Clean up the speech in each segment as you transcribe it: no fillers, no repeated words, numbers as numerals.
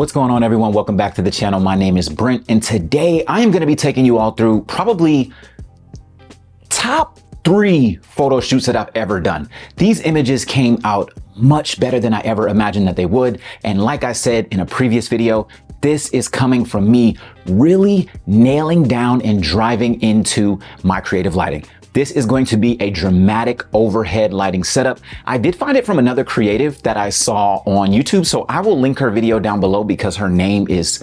What's going on, everyone? Welcome back to the channel. My name is Brent, and today I am going to be taking you all through probably top 3 photo shoots that I've ever done. These images came out much better than I ever imagined that they would. And like I said in a previous video, this is coming from me really nailing down and driving into my creative lighting. This is going to be a dramatic overhead lighting setup. I did find it from another creative that I saw on YouTube, so I will link her video down below because her name is,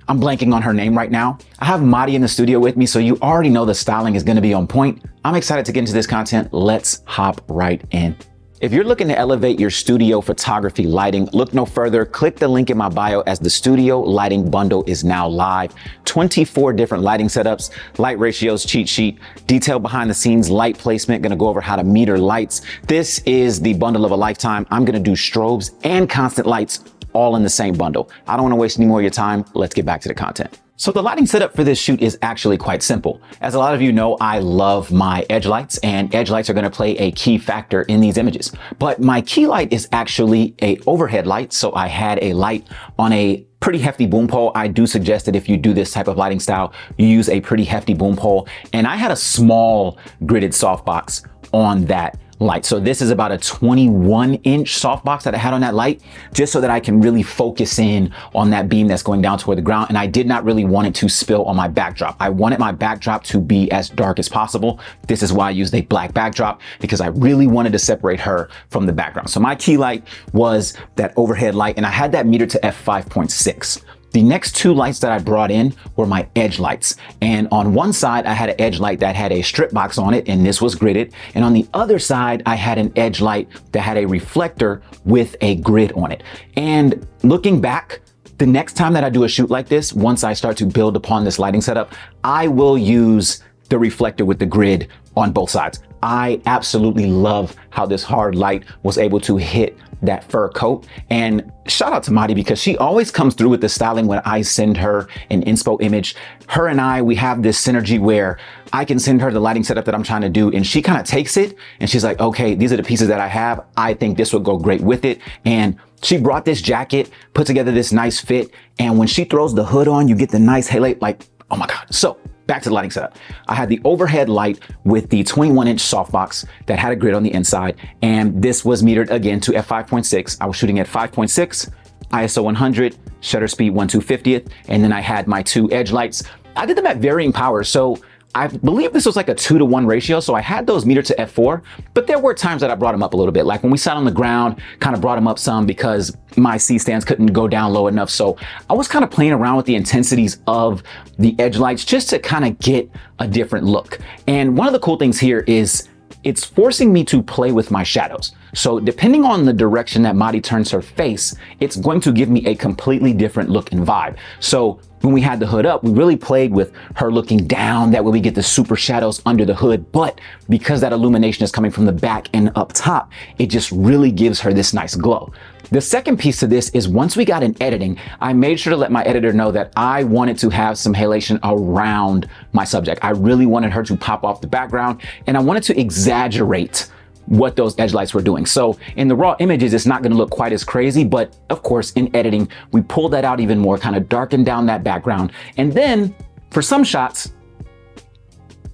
I'm blanking on her name right now. I have Madi in the studio with me, so you already know the styling is gonna be on point. I'm excited to get into this content. Let's hop right in. If you're looking to elevate your studio photography lighting, look no further. Click the link in my bio as the studio lighting bundle is now live. 24 different lighting setups, light ratios, cheat sheet, detail behind the scenes, light placement, gonna go over how to meter lights. This is the bundle of a lifetime. I'm gonna do strobes and constant lights all in the same bundle. I don't wanna waste any more of your time. Let's get back to the content. So the lighting setup for this shoot is actually quite simple. As a lot of you know, I love my edge lights, and edge lights are gonna play a key factor in these images. But my key light is actually a overhead light. So I had a light on a pretty hefty boom pole. I do suggest that if you do this type of lighting style, you use a pretty hefty boom pole. And I had a small gridded softbox on that light. So this is about a 21-inch softbox that I had on that light, just so that I can really focus in on that beam that's going down toward the ground. And I did not really want it to spill on my backdrop. I wanted my backdrop to be as dark as possible. This is why I used a black backdrop, because I really wanted to separate her from the background. So my key light was that overhead light, and I had that metered to f5.6. The next 2 lights that I brought in were my edge lights. And on one side, I had an edge light that had a strip box on it, and this was gridded. And on the other side, I had an edge light that had a reflector with a grid on it. And looking back, the next time that I do a shoot like this, once I start to build upon this lighting setup, I will use the reflector with the grid on both sides. I absolutely love how this hard light was able to hit that fur coat. And shout out to Madi, because she always comes through with the styling when I send her an inspo image. Her and I, we have this synergy where I can send her the lighting setup that I'm trying to do, and she kind of takes it and she's like, okay, these are the pieces that I have. I think this would go great with it. And she brought this jacket, put together this nice fit. And when she throws the hood on, you get the nice halo, like, oh my God. So back to the lighting setup. I had the overhead light with the 21-inch softbox that had a grid on the inside, and this was metered again to f5.6. I was shooting at 5.6, ISO 100, shutter speed 1/250th, and then I had my 2 edge lights. I did them at varying powers, so I believe this was like a 2-to-1 ratio. So I had those metered to f4, but there were times that I brought them up a little bit. Like when we sat on the ground, kind of brought them up some because my C-stands couldn't go down low enough. So I was kind of playing around with the intensities of the edge lights just to kind of get a different look. And one of the cool things here is it's forcing me to play with my shadows. So depending on the direction that Madi turns her face, it's going to give me a completely different look and vibe. So when we had the hood up, we really played with her looking down. That way we get the super shadows under the hood. But because that illumination is coming from the back and up top, it just really gives her this nice glow. The second piece to this is once we got in editing, I made sure to let my editor know that I wanted to have some halation around my subject. I really wanted her to pop off the background, and I wanted to exaggerate what those edge lights were doing. So in the raw images, it's not going to look quite as crazy, but of course in editing, we pulled that out even more, kind of darkened down that background. And then for some shots,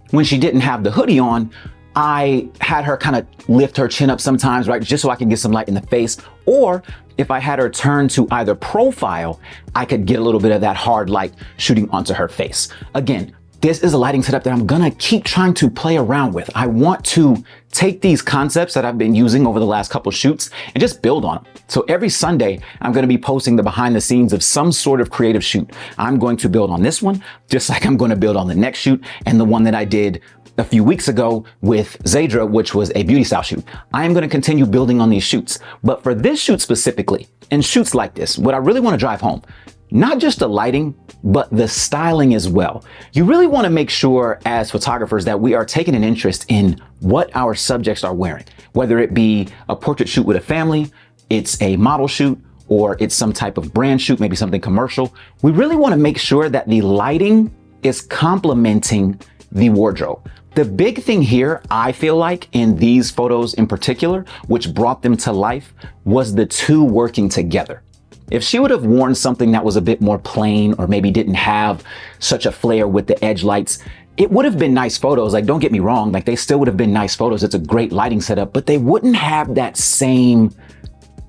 when she didn't have the hoodie on, I had her kind of lift her chin up sometimes, right? Just so I can get some light in the face. Or if I had her turn to either profile, I could get a little bit of that hard light shooting onto her face. Again, this is a lighting setup that I'm gonna keep trying to play around with. I want to take these concepts that I've been using over the last couple shoots and just build on them. So every Sunday, I'm gonna be posting the behind the scenes of some sort of creative shoot. I'm going to build on this one, just like I'm gonna build on the next shoot and the one that I did a few weeks ago with Zadra, which was a beauty style shoot. I am gonna continue building on these shoots. But for this shoot specifically, and shoots like this, what I really wanna drive home, not just the lighting, but the styling as well. You really want to make sure as photographers that we are taking an interest in what our subjects are wearing, whether it be a portrait shoot with a family, it's a model shoot, or it's some type of brand shoot, maybe something commercial. We really want to make sure that the lighting is complementing the wardrobe. The big thing here, I feel like in these photos in particular, which brought them to life, was the two working together. If she would have worn something that was a bit more plain or maybe didn't have such a flare with the edge lights, it would have been nice photos. Like, don't get me wrong, like they still would have been nice photos. It's a great lighting setup, but they wouldn't have that same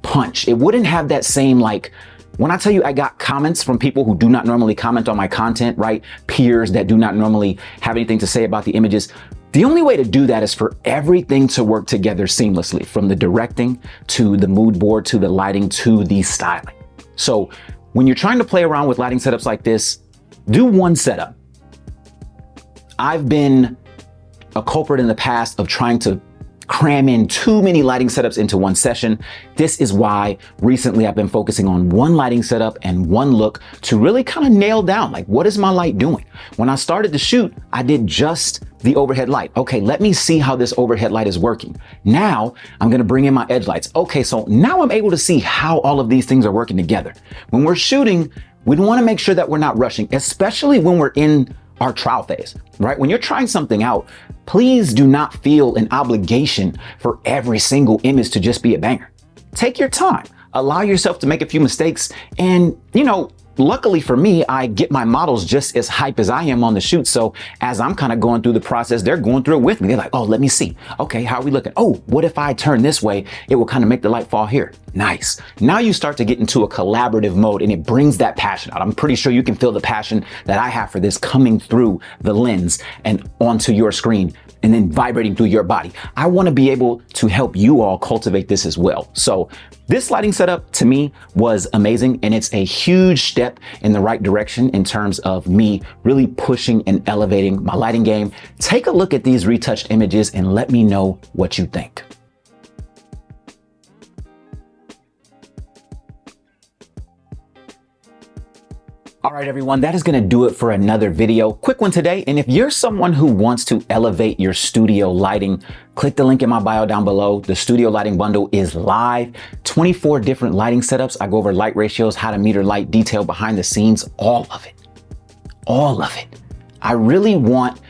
punch. It wouldn't have that same, like, when I tell you I got comments from people who do not normally comment on my content, right? Peers that do not normally have anything to say about the images. The only way to do that is for everything to work together seamlessly, from the directing to the mood board to the lighting to the styling. So when you're trying to play around with lighting setups like this, do one setup. I've been a culprit in the past of trying to cram in too many lighting setups into one session. This is why recently I've been focusing on one lighting setup and one look to really kind of nail down, like, what is my light doing? When I started the shoot, I did just the overhead light. Okay, let me see how this overhead light is working. Now I'm gonna bring in my edge lights. Okay, so now I'm able to see how all of these things are working together. When we're shooting, we wanna make sure that we're not rushing, especially when we're in our trial phase, right? When you're trying something out, please do not feel an obligation for every single image to just be a banger. Take your time, allow yourself to make a few mistakes. And, luckily for me, I get my models just as hype as I am on the shoot. So as I'm kind of going through the process, they're going through it with me. They're like, oh, let me see. Okay, how are we looking? Oh, what if I turn this way? It will kind of make the light fall here. Nice. Now you start to get into a collaborative mode and it brings that passion out. I'm pretty sure you can feel the passion that I have for this coming through the lens and onto your screen and then vibrating through your body. I want to be able to help you all cultivate this as well. So this lighting setup to me was amazing, and it's a huge step in the right direction in terms of me really pushing and elevating my lighting game. Take a look at these retouched images and let me know what you think. All right, everyone, that is going to do it for another video. Quick one today. And if you're someone who wants to elevate your studio lighting, click the link in my bio down below. The studio lighting bundle is live. 24 different lighting setups. I go over light ratios, how to meter light, detail behind the scenes, all of it. All of it. I really want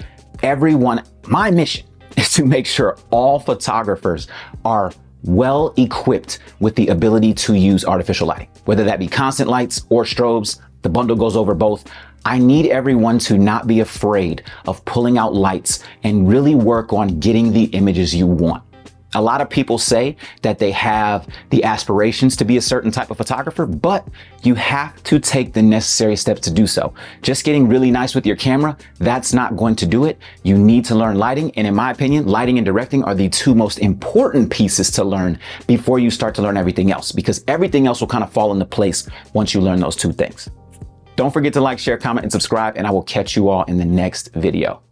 everyone, my mission is to make sure all photographers are well equipped with the ability to use artificial lighting, whether that be constant lights or strobes. The bundle goes over both. I need everyone to not be afraid of pulling out lights and really work on getting the images you want. A lot of people say that they have the aspirations to be a certain type of photographer, but you have to take the necessary steps to do so. Just getting really nice with your camera, that's not going to do it. You need to learn lighting. And in my opinion, lighting and directing are the two most important pieces to learn before you start to learn everything else, because everything else will kind of fall into place once you learn those two things. Don't forget to like, share, comment, and subscribe, and I will catch you all in the next video.